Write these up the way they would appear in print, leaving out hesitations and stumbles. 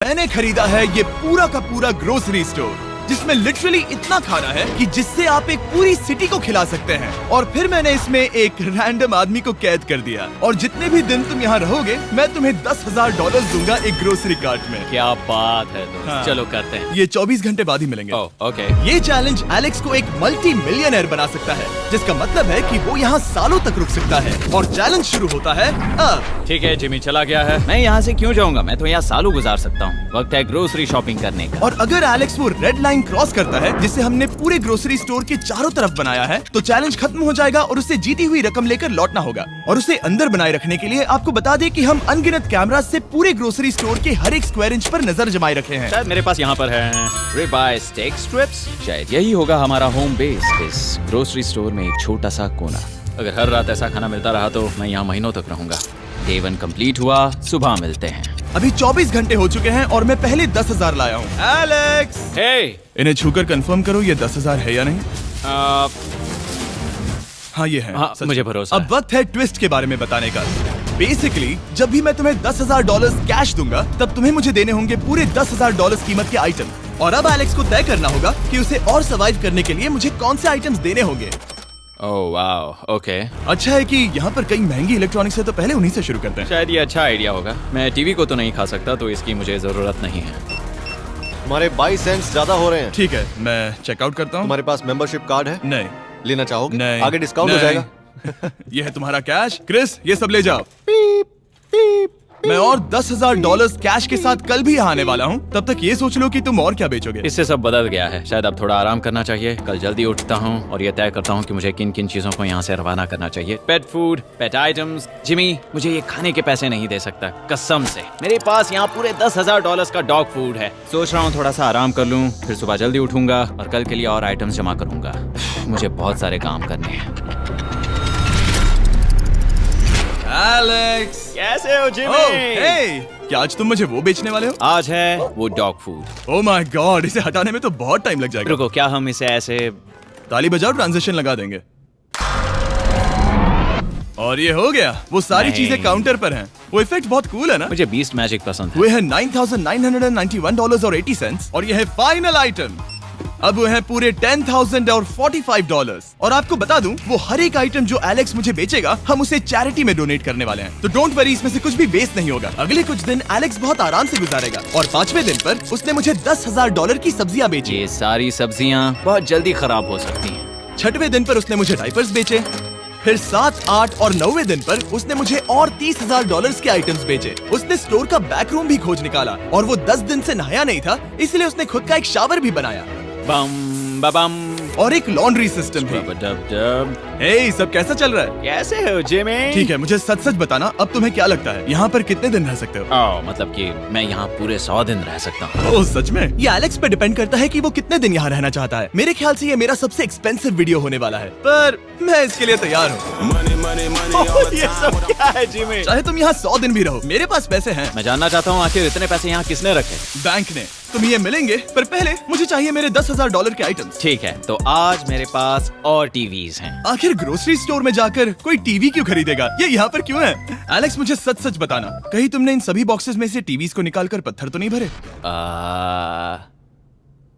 मैंने खरीदा है ये पूरा का पूरा ग्रोसरी स्टोर, जिसमें लिटरली इतना खाना है कि जिससे आप एक पूरी सिटी को खिला सकते हैं। और फिर मैंने इसमें एक रैंडम आदमी को कैद कर दिया, और जितने भी दिन तुम यहाँ रहोगे मैं तुम्हें $10,000 दूंगा एक ग्रोसरी कार्ट में। क्या बात है दोस्त। हाँ। चलो करते हैं। ये 24 घंटे बाद ही मिलेंगे। ओके। ये चैलेंज एलेक्स को एक मल्टी मिलियनर बना सकता है, जिसका मतलब है कि वो यहाँ सालों तक रुक सकता है। और चैलेंज शुरू होता है अब। ठीक है, जिमी चला गया है। मैं यहाँ से क्यों जाऊँगा, मैं तो यहाँ सालों गुजार सकता हूँ। वक्त है ग्रोसरी शॉपिंग करने का। और अगर एलेक्स वो रेड लाइन क्रॉस करता है, जिसे हमने पूरे ग्रोसरी स्टोर के चारों तरफ बनाया है, तो चैलेंज खत्म हो जाएगा और उसे जीती हुई रकम लेकर लौटना होगा। और उसे अंदर बनाए रखने के लिए आपको बता दें कि हम अनगिनत कैमरा से पूरे ग्रोसरी स्टोर के हर एक स्क्वायर इंच पर नजर जमाए रखे हैं। शायद मेरे पास यहाँ पर है रिबाई स्टेक स्ट्रिप्स। शायद यही होगा हमारा होम बेस, इस ग्रोसरी स्टोर में एक छोटा सा कोना। अगर हर रात ऐसा खाना मिलता रहा तो मैं यहाँ महीनों तक रहूंगा। डे 1 कंप्लीट हुआ, सुबह मिलते हैं। अभी 24 घंटे हो चुके हैं और मैं पहले 10,000 लाया हूँ। एलेक्स, हे, इन्हें छूकर कंफर्म करो ये 10,000 है या नहीं। हाँ ये है। हाँ, सच। मुझे भरोसा अब वक्त है ट्विस्ट के बारे में बताने का। बेसिकली जब भी मैं तुम्हें $10,000 कैश दूंगा, तब तुम्हें मुझे देने होंगे पूरे $10,000 कीमत के आइटम। और अब एलेक्स को तय करना होगा कि उसे और सर्वाइव करने के लिए मुझे कौन से आइटम्स देने होंगे। Oh wow, okay. अच्छा है कि यहाँ पर कई महंगी इलेक्ट्रॉनिक्स है, तो पहले उन्हीं से शुरू करते हैं। शायद ये अच्छा आइडिया होगा। मैं टीवी को तो नहीं खा सकता, तो इसकी मुझे जरूरत नहीं है। हमारे 22 सेंट्स ज्यादा हो रहे हैं। ठीक है, मैं चेकआउट करता हूँ। तुम्हारे पास मेंबरशिप कार्ड है? नहीं। लेना चाहोगे? नहीं। आगे डिस्काउंट हो नहीं। जाएगा। ये है तुम्हारा कैश। क्रिस, ये सब ले जाओ। मैं और $10,000 कैश के साथ कल भी यहाँ आने वाला हूँ। तब तक ये सोच लो कि तुम और क्या बेचोगे। इससे सब बदल गया है। शायद अब थोड़ा आराम करना चाहिए। कल जल्दी उठता हूँ और ये तय करता हूँ कि मुझे किन किन चीजों को यहाँ से रवाना करना चाहिए। पेट फूड, पेट आइटम्स। जिमी मुझे ये खाने के पैसे नहीं दे सकता, कसम से। मेरे पास यहाँ पूरे $10,000 का डॉग फूड है। सोच रहा हूँ थोड़ा सा आराम कर लूँ, फिर सुबह जल्दी उठूंगा और कल के लिए और आइटम्स जमा करूंगा। मुझे बहुत सारे काम करने हैं। एलेक्स, कैसे हो जिमी? ओह, हे, क्या आज तुम मुझे वो बेचने वाले हो? आज है वो dog food. Oh my God, इसे हटाने में तो बहुत टाइम लग जाएगा। रुको, क्या हम इसे ऐसे? ताली बजाओ, ट्रांजिशन लगा देंगे। और ये हो गया। वो सारी नहीं। चीजें काउंटर पर हैं। वो इफेक्ट बहुत कूल है ना। मुझे बीस्ट मैजिक पसंद है। वो है $9,991.80 और ये है फाइनल आइटम। अब वो है पूरे $10,045 और आपको बता दूं, वो हर एक आइटम जो एलेक्स मुझे बेचेगा, हम उसे चैरिटी में डोनेट करने वाले हैं। तो डोंट वरी, इसमें से कुछ भी वेस्ट नहीं होगा। अगले कुछ दिन एलेक्स बहुत आराम से गुजारेगा और 5वें दिन पर उसने मुझे $10,000 की सब्जियां बेची। ये सारी सब्जियां बहुत जल्दी खराब हो सकती हैं। 6वें दिन पर उसने मुझे डाइपर्स बेचे। फिर 7, 8 और 9वें दिन पर उसने मुझे और $30,000 के आइटम्स बेचे। उसने स्टोर का बैक रूम भी खोज निकाला और वो 10 दिन से नहाया नहीं था, इसलिए उसने खुद का एक शावर भी बनाया बम बम और एक लॉन्ड्री सिस्टम भी। डब। हे, सब कैसा चल रहा है? कैसे हो जिमी? ठीक है, मुझे सच सच बताना, अब तुम्हें क्या लगता है यहाँ पर कितने दिन रह सकते हो? मतलब कि मैं यहाँ पूरे 100 दिन रह सकता हूँ। ओह सच में? ये एलेक्स पे डिपेंड करता है कि वो कितने दिन यहाँ रहना चाहता है। मेरे ख्याल से ये मेरा सबसे एक्सपेंसिव वीडियो होने वाला है, पर मैं इसके लिए तैयार हूँ। ये सब क्या है जिमी? चाहे तुम यहाँ 100 दिन भी रहो, मेरे पास पैसे हैं। मैं जानना चाहता हूँ आखिर इतने पैसे यहाँ किसने रखे? बैंक ने। तुम्हें ये मिलेंगे, पर पहले मुझे चाहिए मेरे $10,000 के आइटम्स। ठीक है, तो आज मेरे पास और टीवीज हैं। आखिर ग्रोसरी स्टोर में जाकर कोई टीवी क्यों खरीदेगा? ये यहाँ पर क्यों है? एलेक्स, मुझे सच सच बताना, कहीं तुमने इन सभी बॉक्सेस में से टीवीज को निकालकर पत्थर तो नहीं भरे?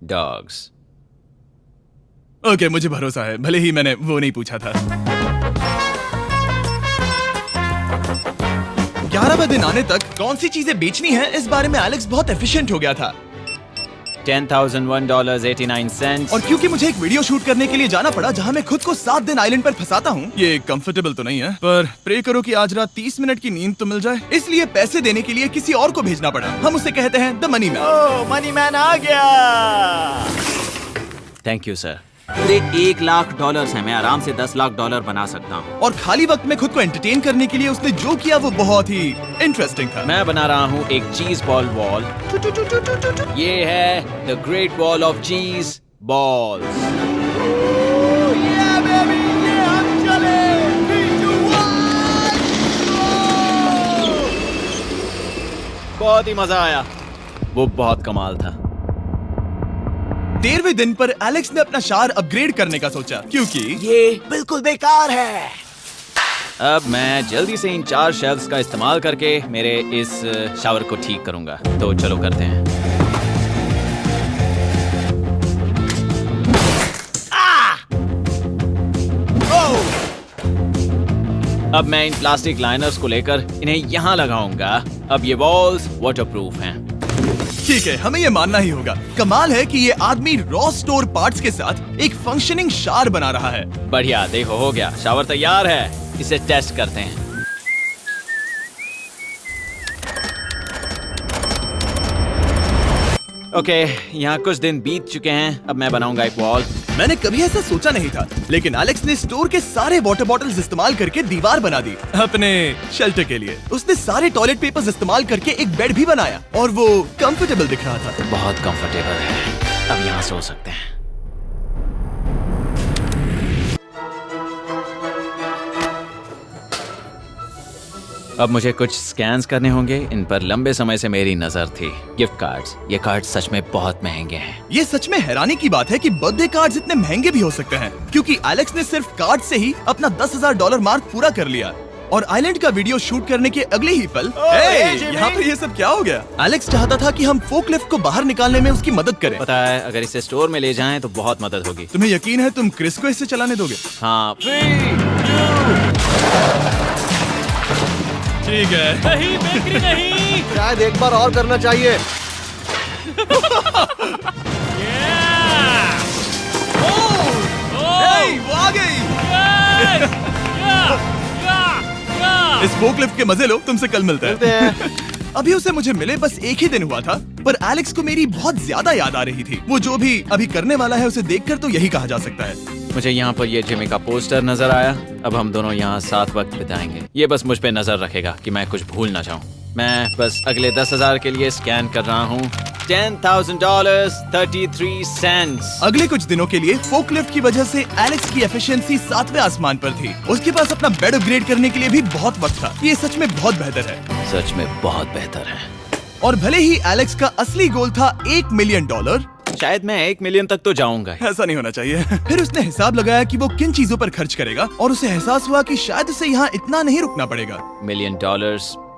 डॉग्स। ओके, मुझे भरोसा है, भले ही मैंने वो नहीं पूछा था। 11वें दिन आने तक कौन सी चीजें बेचनी है, इस बारे में एलेक्स बहुत एफिशिएंट हो गया था। $10,001.89। और क्योंकि मुझे एक वीडियो शूट करने के लिए जाना पड़ा, जहां मैं खुद को 7 दिन आइलैंड पर फंसाता हूँ। ये कंफर्टेबल तो नहीं है, पर प्रे करो कि आज रात 30 मिनट की नींद तो मिल जाए। इसलिए पैसे देने के लिए किसी और को भेजना पड़ा। हम उसे कहते हैं the money man. Oh, money man आ गया। Thank you sir. पूरे $1,00,000 है। मैं आराम से $10,00,000 बना सकता हूँ। और खाली वक्त में खुद को एंटरटेन करने के लिए उसने जो किया वो बहुत ही इंटरेस्टिंग था। मैं बना रहा हूँ एक चीज बॉल वॉल। ये है द ग्रेट वॉल ऑफ चीज बॉल्स। बहुत ही मजा आया, वो बहुत कमाल था। 13वें दिन पर एलेक्स ने अपना शार अपग्रेड करने का सोचा, क्योंकि ये बिल्कुल बेकार है। अब मैं जल्दी से इन 4 शेल्फ्स का इस्तेमाल करके मेरे इस शावर को ठीक करूंगा। तो चलो करते हैं। अब मैं इन प्लास्टिक लाइनर्स को लेकर इन्हें यहाँ लगाऊंगा। अब ये वॉल्स वाटरप्रूफ हैं। ठीक है, हमें ये मानना ही होगा। कमाल है कि ये आदमी रॉ स्टोर पार्ट्स के साथ एक फंक्शनिंग शावर बना रहा है। बढ़िया, देखो हो गया, शावर तैयार है। इसे टेस्ट करते हैं। ओके, यहाँ कुछ दिन बीत चुके हैं। अब मैं बनाऊंगा एक वॉल। मैंने कभी ऐसा सोचा नहीं था, लेकिन एलेक्स ने स्टोर के सारे वाटर बॉटल्स इस्तेमाल करके दीवार बना दी अपने शेल्टर के लिए। उसने सारे टॉयलेट पेपर्स इस्तेमाल करके एक बेड भी बनाया और वो कंफर्टेबल दिख रहा था। बहुत कंफर्टेबल है। अब यहाँ सो सकते हैं। अब मुझे कुछ स्कैन्स करने होंगे। इन पर लंबे समय से मेरी नजर थी। Gift cards. ये कार्ड सच में बहुत महंगे हैं। ये सच में हैरानी की बात है कि बर्थडे कार्ड्स इतने महंगे भी हो सकते हैं, क्योंकि एलेक्स ने सिर्फ कार्ड से ही अपना $10,000 मार्क पूरा कर लिया। और आइलैंड का वीडियो शूट करने के अगले ही पल यहाँ पर ये सब क्या हो गया? एलेक्स चाहता था कि हम फोकलिफ्ट को बाहर निकालने में उसकी मदद करें। पता है, अगर इसे स्टोर में ले जाएं तो बहुत मदद होगी। तुम्हें यकीन है तुम क्रिस को इससे चलाने दोगे? हाँ। ठीक है। नहीं, बेकरी नहीं। शायद एक बार और करना चाहिए। वो आ गई। इस फोकलिफ्ट के मजे लो, तुमसे कल मिलते हैं। अभी उसे मुझे मिले बस एक ही दिन हुआ था, पर एलेक्स को मेरी बहुत ज्यादा याद आ रही थी। वो जो भी अभी करने वाला है उसे देखकर तो यही कहा जा सकता है। मुझे यहाँ पर ये जिमी का पोस्टर नजर आया। अब हम दोनों यहाँ साथ वक्त बिताएंगे। ये बस मुझ पे नजर रखेगा कि मैं कुछ भूल ना जाऊँ। मैं बस अगले 10,000 के लिए स्कैन कर रहा हूँ। $10,000 33 सेंट्स। अगले कुछ दिनों के लिए फोकलिफ्ट की वजह से एलेक्स की एफिशिएंसी 7वें आसमान पर थी। उसके पास अपना बेड अपग्रेड करने के लिए भी बहुत वक्त था। ये सच में बहुत बेहतर है। सच में बहुत बेहतर है। और भले ही एलेक्स का असली गोल था $1 मिलियन, शायद मैं 1 मिलियन तक तो जाऊंगा। ऐसा नहीं होना चाहिए। फिर उसने हिसाब लगाया कि वो किन चीजों पर खर्च करेगा और उसे एहसास हुआ कि शायद उसे यहाँ इतना नहीं रुकना पड़ेगा। $1 मिलियन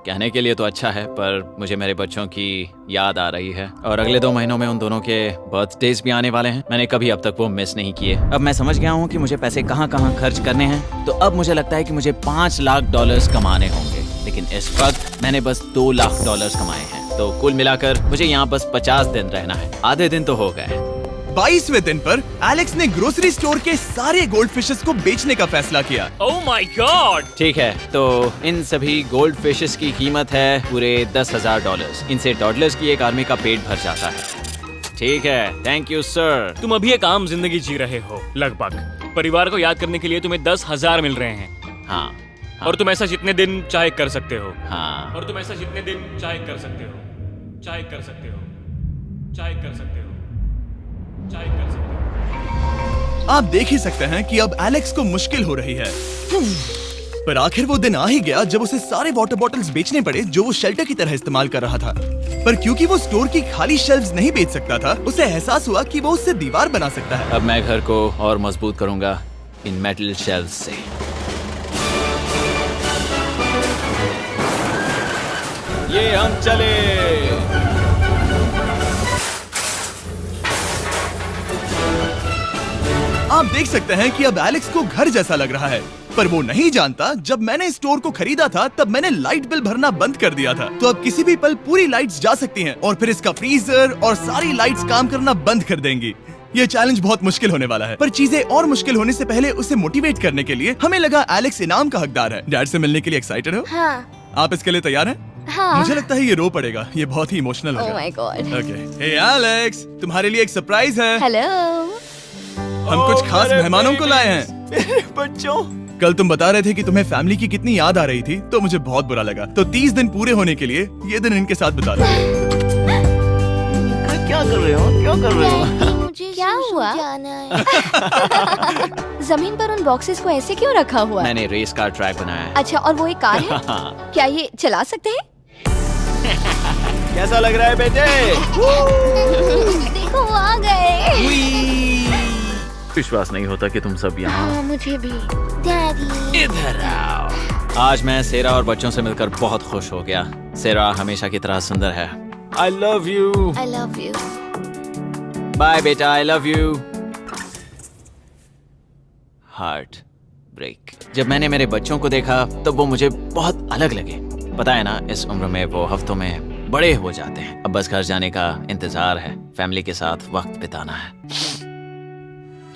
कहने के लिए तो अच्छा है, पर मुझे मेरे बच्चों की याद आ रही है। और अगले 2 महीनों में उन दोनों के बर्थडेज भी आने वाले हैं। मैंने कभी अब तक वो मिस नहीं किए। अब मैं समझ गया हूँ कि मुझे पैसे कहाँ कहाँ खर्च करने हैं। तो अब मुझे लगता है कि मुझे $5 लाख कमाने होंगे। लेकिन इस वक्त मैंने बस $2 लाख कमाए हैं। तो कुल मिलाकर मुझे यहाँ बस 50 दिन रहना है। आधे दिन तो हो गए। 22वें दिन पर एलेक्स ने ग्रोसरी स्टोर के सारे गोल्ड फिशेस को बेचने का फैसला किया। Oh my God. ठीक है, तो इन सभी गोल्ड फिशेस की कीमत है पूरे $10,000। इनसे टॉडलर्स की एक आर्मी का पेट भर जाता है। ठीक है, थैंक यू सर। तुम अभी एक आम जिंदगी जी रहे हो लगभग। परिवार को याद करने के लिए तुम्हें 10,000 मिल रहे हैं। हाँ। और तुम ऐसा जितने दिन चाहे कर सकते हो। हाँ। और तुम ऐसा जितने दिन चाहे कर सकते हो। चाहे कर सकते हो। चाहे कर सकते हो। चाहे कर सकते हो। आप देख ही सकते हैं कि अब एलेक्स को मुश्किल हो रही है। पर आखिर वो दिन आ ही गया जब उसे सारे वाटर बॉटल्स बेचने पड़े जो वो शेल्टर की तरह इस्तेमाल कर रहा था। पर क्योंकि वो स्टोर की खाली शेल्फ्स नहीं बेच सकता था, उसे एहसास हुआ कि वो उससे दीवार बना सकता है। अब मैं घर को और मजबूत करूंगा इन मेटल शेल्फ्स से। ये हम चले। आप देख सकते हैं कि अब एलेक्स को घर जैसा लग रहा है, पर वो नहीं जानता जब मैंने स्टोर को खरीदा था तब मैंने लाइट बिल भरना बंद कर दिया था। तो अब किसी भी पल पूरी लाइट्स जा सकती हैं और फिर इसका फ्रीजर और सारी लाइट्स काम करना बंद कर देंगी। ये चैलेंज बहुत मुश्किल होने वाला है, पर चीजें और मुश्किल होने से पहले उसे मोटिवेट करने के लिए हमें लगा एलेक्स इनाम का हकदार है। डैड से मिलने के लिए एक्साइटेड हो? हाँ। आप इसके लिए तैयार हैं? हाँ। मुझे लगता है ये रो पड़ेगा। ये बहुत ही इमोशनल Oh होगा। my God. Okay, hey Alex, तुम्हारे लिए एक सरप्राइज है। हेलो। हम कुछ खास मेहमानों को लाए हैं। बच्चों, कल तुम बता रहे थे कि तुम्हें फैमिली की कितनी याद आ रही थी, तो मुझे बहुत बुरा लगा। तो 30 दिन पूरे होने के लिए ये दिन इनके साथ बिता लो। क्या कर रहे हो? क्या कर रहे हो? मुझे क्या हुआ? जमीन पर उन बॉक्सेस को ऐसे क्यों रखा हुआ है? मैंने रेस कार ट्रैक बनाया है। अच्छा, और वो एक कार है? क्या ये चला सकते हैं? कैसा लग रहा है बेटे? देखो वो आ गए। विश्वास नहीं होता कि तुम सब यहाँ। हाँ, मुझे भी। डैडी। इधर आओ। आज मैं सेरा और बच्चों से मिलकर बहुत खुश हो गया। सेरा हमेशा की तरह सुंदर है। I love you. I love you. Bye बेटा, I love you. Heart break. जब मैंने मेरे बच्चों को देखा तो वो मुझे बहुत अलग लगे। पता है ना, इस उम्र में वो हफ्तों में बड़े हो जाते हैं। अब बस घर जाने का इंतजार है, फैमिली के साथ वक्त बिताना है।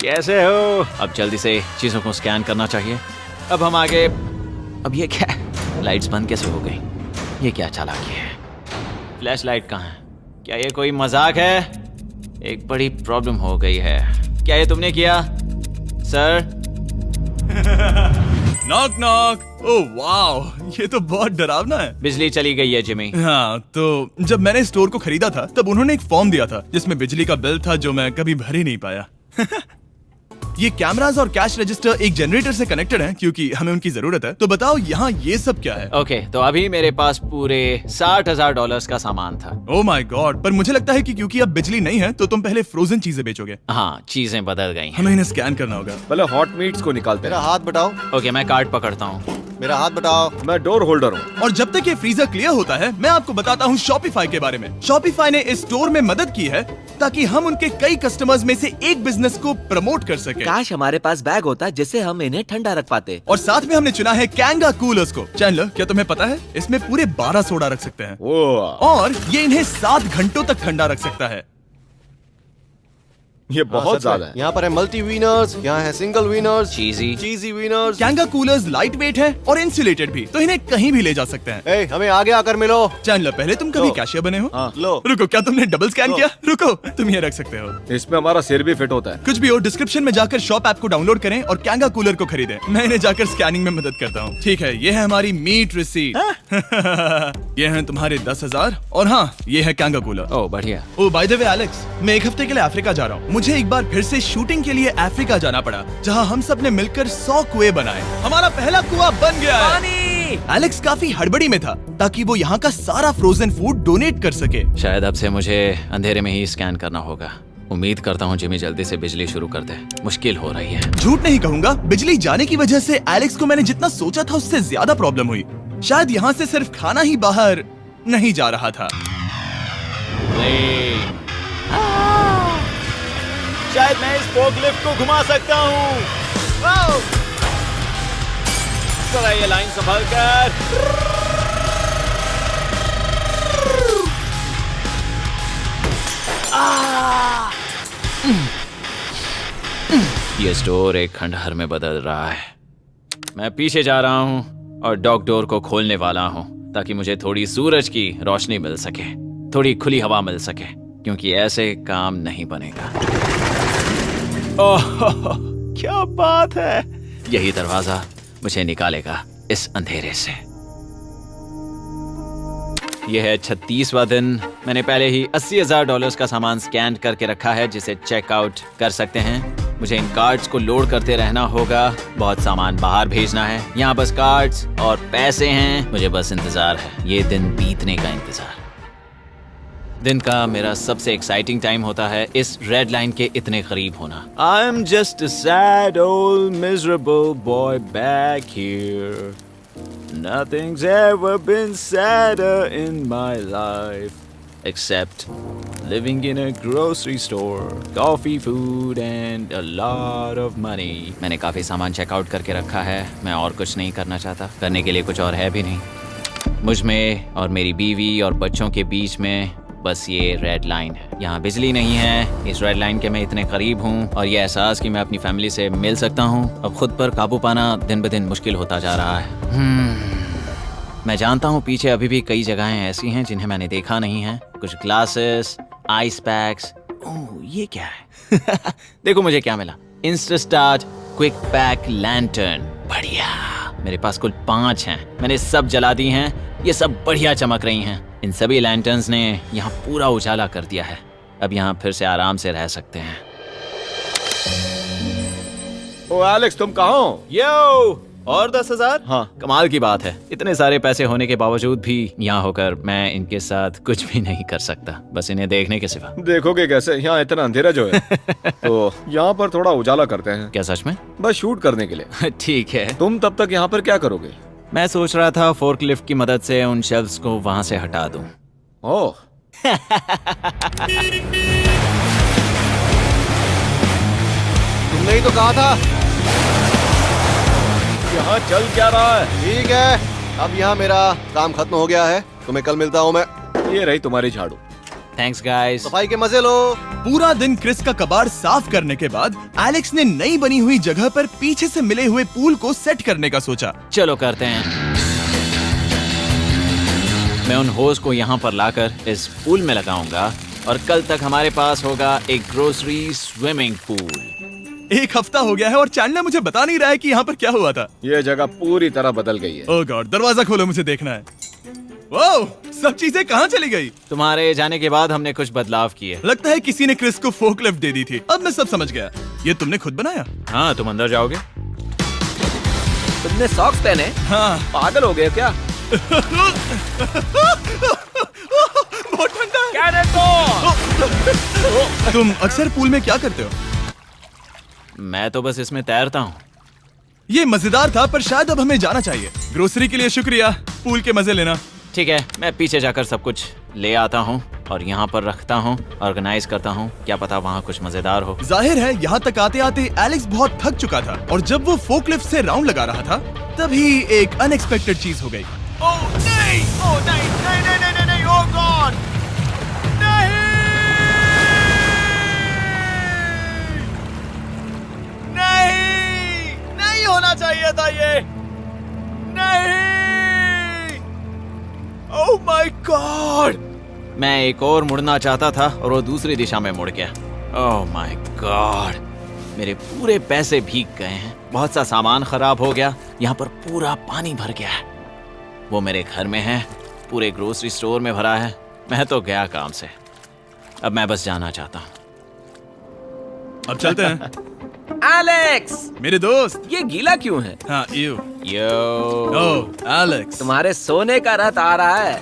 कैसे हो? अब जल्दी से चीजों को स्कैन करना चाहिए। अब हम आगे। अब ये क्या? लाइट्स बंद कैसे हो गई? ये क्या चालाकी है? फ्लैश लाइट कहाँ है? क्या ये कोई मजाक है? एक बड़ी प्रॉब्लम हो गई है। क्या ये तुमने किया sir? Knock knock. Oh wow, ये तो बहुत डरावना है। बिजली चली गई है जिमी। हाँ, तो जब मैंने स्टोर को खरीदा था तब उन्होंने एक फॉर्म दिया था जिसमें बिजली का बिल था जो मैं कभी भर ही नहीं पाया। ये कैमरास और कैश रजिस्टर एक जनरेटर से कनेक्टेड हैं क्योंकि हमें उनकी जरूरत है। तो बताओ यहाँ ये सब क्या है? ओके, तो अभी मेरे पास पूरे $60,000 का सामान था। ओह माय गॉड, पर मुझे लगता है कि क्योंकि अब बिजली नहीं है तो तुम पहले फ्रोजन चीजें बेचोगे। हाँ, चीजें बदल गई हैं। हमें इन्हें स्कैन करना होगा। पहले हॉट मीट्स को निकालते मेरा हैं। हाथ बटाओ। ओके, मैं कार्ड पकड़ता हूँ। मेरा हाथ बटाओ। मैं डोर होल्डर हूँ। और जब तक ये फ्रीजर क्लियर होता है मैं आपको बताता हूँ शॉपिफाई के बारे में। शॉपिफाई ने इस स्टोर में मदद की है ताकि हम उनके कई कस्टमर्स में से एक बिजनेस को प्रमोट कर सके। काश हमारे पास बैग होता जिससे हम इन्हें ठंडा रख पाते। और साथ में हमने चुना है कैंगा कूलर्स को। चैनलर, क्या तुम्हें पता है इसमें पूरे 12 सोडा रख सकते हैं और ये इन्हें 7 घंटों तक ठंडा रख सकता है। ये बहुत ज्यादा है। यहाँ पर है मल्टी विनर्स, यहाँ है single winners, cheesy. Cheesy winners. Kanga coolers light weight है और इंसुलेटेड भी, तो इन्हें कहीं भी ले जा सकते हैं। ए, हमें आगे आकर मिलो। चैनलर, पहले तुम कभी लो। कैशियर बने हो? हाँ। लो। रुको, क्या तुमने डबल स्कैन लो। किया? रुको, तुम ये रख सकते हो। इसमें हमारा सिर भी फिट होता है। कुछ भी हो, डिस्क्रिप्शन में जाकर शॉप ऐप को डाउनलोड करें और कैंगा कूलर को खरीदें। मैं इन्हें जाकर स्कैनिंग में मदद करता हूँ। ठीक है, ये है हमारी मीट रिसीट। ये है तुम्हारे 10,000 और हाँ, ये है कैंगा कूलर। ओह बढ़िया। ओ बाय द वे एलेक्स, मैं एक हफ्ते के लिए अफ्रीका जा रहा हूँ। मुझे एक बार फिर से शूटिंग के लिए अफ्रीका जाना पड़ा, जहाँ हम सब ने मिलकर 100 कुएं बनाए। हमारा पहला कुआं बन गया है। एलेक्स काफी हड़बड़ी में था ताकि वो यहाँ का सारा फ्रोजन फूड डोनेट कर सके। शायद अब से मुझे अंधेरे में ही स्कैन करना होगा। उम्मीद करता हूँ जिमी जल्दी से बिजली शुरू कर दे। मुश्किल हो रही है। झूठ नहीं कहूंगा, बिजली जाने की वजह से एलेक्स को मैंने जितना सोचा था उससे ज्यादा प्रॉब्लम हुई। शायद यहाँ से सिर्फ खाना ही बाहर नहीं जा रहा था। शायद मैं इस फोकलिफ्ट को घुमा सकता हूँ। जरा ये लाइन संभाल कर। ये स्टोर एक खंडहर में बदल रहा है। मैं पीछे जा रहा हूँ और डॉग डोर को खोलने वाला हूँ ताकि मुझे थोड़ी सूरज की रोशनी मिल सके, थोड़ी खुली हवा मिल सके, क्योंकि ऐसे काम नहीं बनेगा। ओह क्या बात है! यही दरवाजा मुझे निकालेगा इस अंधेरे से। यह है 36वां दिन। मैंने पहले ही $80,000 का सामान स्कैन करके रखा है जिसे चेकआउट कर सकते हैं। मुझे इन कार्ड्स को लोड करते रहना होगा। बहुत सामान बाहर भेजना है। यहाँ बस कार्ड्स और पैसे हैं। मुझे बस इंतजार है, ये दिन बीतने का इंतजार। दिन का मेरा सबसे एक्साइटिंग टाइम होता है इस रेड लाइन के इतने करीब होना। I am just a sad old miserable boy back here. Nothing's ever been sadder in my life except living in a grocery store, coffee, food and a lot of money. मैंने काफी सामान checkout करके रखा है। मैं और कुछ नहीं करना चाहता। करने के लिए कुछ और है भी नहीं। मुझ में और मेरी बीवी और बच्चों के बीच में बस ये रेड लाइन है। यहाँ बिजली नहीं है। इस रेड लाइन के मैं इतने करीब हूँ और ये एहसास कि मैं अपनी फैमिली से मिल सकता हूँ अब खुद पर काबू पाना दिन ब दिन मुश्किल होता जा रहा है। मैं जानता हूँ पीछे अभी भी कई जगहें ऐसी हैं जिन्हें मैंने देखा नहीं है। कुछ ग्लासेस, आइस पैक्स। ओह ये क्या है? देखो मुझे क्या मिला। इंस्टास्टार्ट क्विक पैक लैंटर्न। बढ़िया। मेरे पास कुल 5 हैं। मैंने सब जला दी हैं। ये सब बढ़िया चमक रही हैं। इन सभी लैंटर्न्स ने यहाँ पूरा उजाला कर दिया है। अब यहाँ फिर से आराम से रह सकते हैं। ओ एलेक्स, तुम कहाँ हो? यो और 10,000? हाँ। कमाल की बात है। इतने सारे पैसे होने के बावजूद भी यहाँ होकर मैं इनके साथ कुछ भी नहीं कर सकता, बस इन्हें देखने के सिवा। देखोगे कैसे? यहाँ इतना अंधेरा जो है। तो यहाँ पर थोड़ा उजाला करते हैं। क्या सच में? बस शूट करने के लिए। ठीक है। तुम तब तक यहाँ पर क्या करोगे? मैं सोच रहा था फोर्कलिफ्ट की मदद से उन शेल्फ्स को वहां से हटा दूं। ओह, तुमने ही तो कहा था। यहाँ चल क्या रहा है? ठीक है, अब यहाँ मेरा काम खत्म हो गया है। तुम्हें कल मिलता हूँ मैं। ये रही तुम्हारी झाड़ू। Thanks guys. सफाई के मजे लो। पूरा दिन क्रिस का कबाड़ साफ करने के बाद एलेक्स ने नई बनी हुई जगह पर पीछे से मिले हुए पूल को सेट करने का सोचा। चलो करते हैं। मैं उन होज को यहाँ पर लाकर इस पूल में लगाऊंगा और कल तक हमारे पास होगा एक ग्रोसरी स्विमिंग पूल। एक हफ्ता हो गया है और चैंडलर मुझे बता नहीं रहा है कि यहाँ पर क्या हुआ था। ये जगह पूरी तरह बदल गई है। ओह गॉड, दरवाजा खोलो, मुझे देखना है। ओह, सब चीजें कहाँ चली गई? तुम्हारे जाने के बाद हमने कुछ बदलाव किए। लगता है किसी ने क्रिस को फोर्कलिफ्ट दे दी थी। अब मैं सब समझ गया। ये तुमने खुद बनाया? हाँ, तुम अंदर जाओगे? तुमने सॉक्स पहने? हाँ। पागल हो गए क्या? बहुत ठंडा है। तुम अक्सर पूल में क्या करते हो? मैं तो बस इसमें तैरता हूँ। ये मजेदार था, पर शायद अब हमें जाना चाहिए। ग्रोसरी के लिए शुक्रिया, पूल के मजे लेना। ठीक है, मैं पीछे जाकर सब कुछ ले आता हूँ और यहाँ पर रखता हूँ, ऑर्गेनाइज करता हूँ। क्या पता वहाँ कुछ मजेदार हो। जाहिर है यहाँ तक आते आते एलेक्स बहुत थक चुका था और जब वो फोर्कलिफ्ट से राउंड लगा रहा था तभी एक अनएक्सपेक्टेड चीज हो गई। ओह नहीं, ओह नहीं, नहीं, नहीं, नहीं, नहीं, नहीं, ओह गॉड, नहीं, नहीं, नहीं होना चाहिए था ये, नहीं, ओह माय गॉड। मैं एक और मुड़ना चाहता था और वो दूसरी दिशा में मुड़ गया। ओह माय गॉड, मेरे पूरे पैसे भीग गए हैं। बहुत सा सामान खराब हो गया। यहाँ पर पूरा पानी भर गया है। वो मेरे घर में है, पूरे ग्रोसरी स्टोर में भरा है। मैं तो गया काम से। अब मैं बस जाना चाहता हूँ। अब चलते हैं। एलेक्स, मेरे दोस्त। ये गीला क्यों है? हाँ, यू। Yo, oh Alex. तुम्हारे सोने का रथ आ रहा है।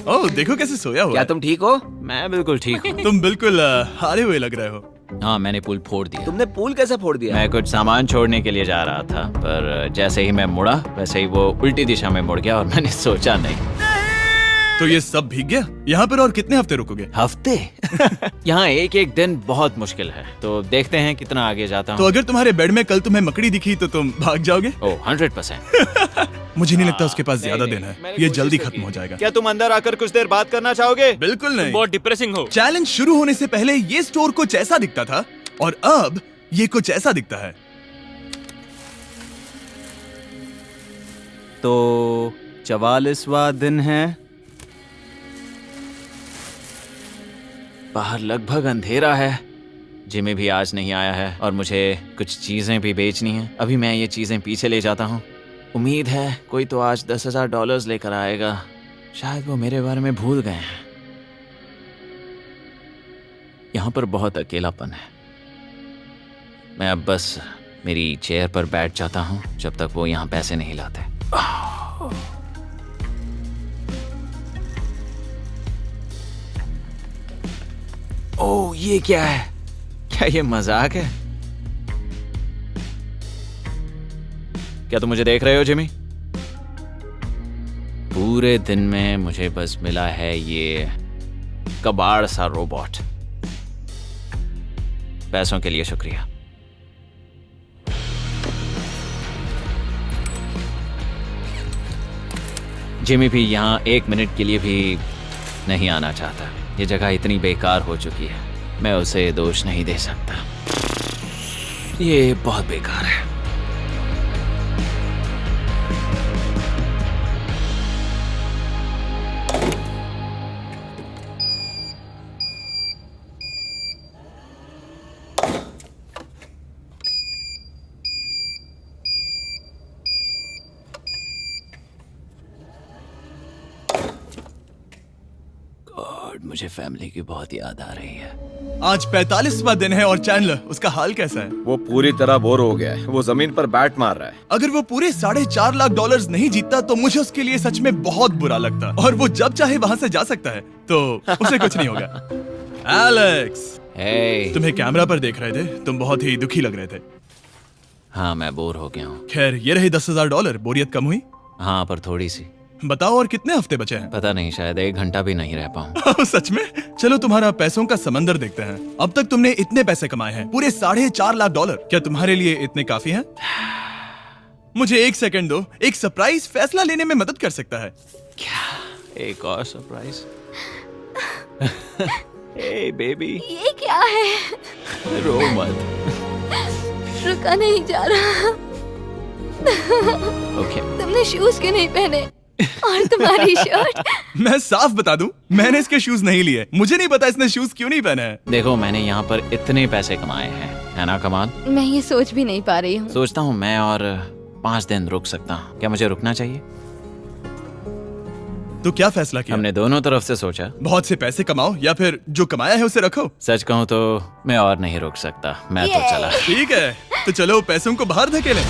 ओह देखो कैसे सोया हुआ क्या है। तुम ठीक हो? मैं बिल्कुल ठीक हूँ। तुम बिल्कुल हारे हुए लग रहे हो। हाँ, मैंने पुल फोड़ दिया। तुमने पूल कैसे फोड़ दिया? मैं कुछ सामान छोड़ने के लिए जा रहा था, पर जैसे ही मैं मुड़ा वैसे ही वो उल्टी दिशा में मुड़ गया और मैंने सोचा नहीं। तो ये सब भीग गया। यहाँ पर और कितने हफ्ते रुकोगे? हफ्ते? यहाँ एक एक दिन बहुत मुश्किल है, तो देखते हैं कितना आगे जाता तो हूँ। अगर तुम्हारे बेड में कल तुम्हें मकड़ी दिखी तो तुम भाग जाओगे? ओह 100%। मुझे नहीं लगता उसके पास ज्यादा नहीं, दिन है। मैंने ये कोशिश जल्दी तो खत्म की। हो जाएगा। क्या तुम अंदर आकर कुछ देर बात करना चाहोगे? बिल्कुल नहीं। बहुत डिप्रेसिंग हो। चैलेंज शुरू होने से पहले ये स्टोर कुछ ऐसा दिखता था और अब ये कुछ ऐसा दिखता है। तो 44वां दिन है। बाहर लगभग अंधेरा है। जिमी भी आज नहीं आया है और मुझे कुछ चीजें भी बेचनी हैं। अभी मैं ये चीजें पीछे ले जाता हूँ। उम्मीद है कोई तो आज $10,000 लेकर आएगा। शायद वो मेरे बारे में भूल गए हैं। यहाँ पर बहुत अकेलापन है। मैं अब बस मेरी चेयर पर बैठ जाता हूँ जब तक वो यहाँ पैसे नहीं लाते। ओह, ये क्या है? क्या ये मजाक है? क्या तुम मुझे देख रहे हो जिमी? पूरे दिन में मुझे बस मिला है ये कबाड़ सा रोबोट। पैसों के लिए शुक्रिया। जिमी भी यहाँ 1 मिनट के लिए भी नहीं आना चाहता। ये जगह इतनी बेकार हो चुकी है, मैं उसे दोष नहीं दे सकता। ये बहुत बेकार है। मुझे फैमिली की बहुत याद आ रही है। आज 45वां दिन है और चैंडलर, उसका हाल कैसा है? वो पूरी तरह बोर हो गया है। वो जमीन पर बैट मार रहा है। अगर वो पूरे $4.5 लाख नहीं जीतता तो मुझे उसके लिए सच में बहुत बुरा लगता। और वो जब चाहे वहाँ से जा सकता है, तो उसे कुछ नहीं होगा। एलेक्स, हे, तुम्हें कैमरा पर देख रहे थे। तुम बहुत ही दुखी लग रहे थे। हाँ, मैं बोर हो गया हूँ। खैर, ये रहे $10,000। बोरियत कम हुई? हाँ, पर थोड़ी सी। बताओ और कितने हफ्ते बचे हैं? पता नहीं, शायद 1 घंटा भी नहीं रह पाऊँ। सच में? चलो तुम्हारा पैसों का समंदर देखते हैं। अब तक तुमने इतने पैसे कमाए हैं, पूरे $4.5 लाख। क्या तुम्हारे लिए इतने काफी हैं? मुझे 1 सेकंड दो, एक सरप्राइज फैसला लेने में मदद कर सकता है। एक और सरप्राइज। हे बेबी, ये क्या है? रो मत। रुका नहीं जा रहा। ओके। तुमने शूज क्यों नहीं पहने? और तुम्हारी शर्ट? मैं साफ बता दूं, मैंने इसके शूज नहीं लिए। मुझे नहीं पता इसने शूज क्यों नहीं पहने हैं। देखो, मैंने यहाँ पर इतने पैसे कमाए हैं, है ना कमाल? मैं ये सोच भी नहीं पा रही हूँ। सोचता हूँ मैं और 5 दिन रुक सकता हूँ। क्या मुझे रुकना चाहिए? तो क्या फैसला किया? हमने दोनों तरफ से सोचा। बहुत से पैसे कमाओ या फिर जो कमाया है उसे रखो। सच कहूँ तो मैं और नहीं रुक सकता, मैं तो चला। ठीक है, तो चलो पैसों को बाहर धकेलें।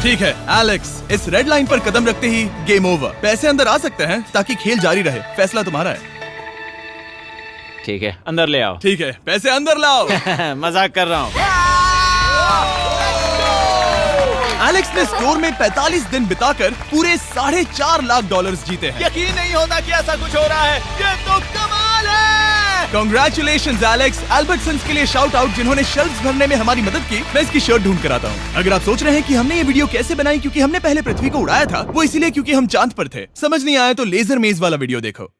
ठीक है एलेक्स, इस रेड लाइन पर कदम रखते ही गेम ओवर। पैसे अंदर आ सकते हैं ताकि खेल जारी रहे। फैसला तुम्हारा है। ठीक है, अंदर ले आओ। ठीक है, पैसे अंदर लाओ। मजाक कर रहा हूँ। एलेक्स ने स्टोर में 45 दिन बिताकर पूरे $4.5 लाख जीते हैं। यकीन नहीं होता कि ऐसा कुछ हो रहा है। ये तो कमाल है। Congratulations Alex. एल्बर्टसन्स के लिए शाउट आउट जिन्होंने शेल्फ्स भरने में हमारी मदद की। मैं इसकी शर्ट ढूंढ कर आता हूँ। अगर आप सोच रहे हैं कि हमने ये वीडियो कैसे बनाई क्योंकि हमने पहले पृथ्वी को उड़ाया था, वो इसीलिए क्योंकि हम चांद पर थे। समझ नहीं आया तो लेजर मेज वाला वीडियो देखो।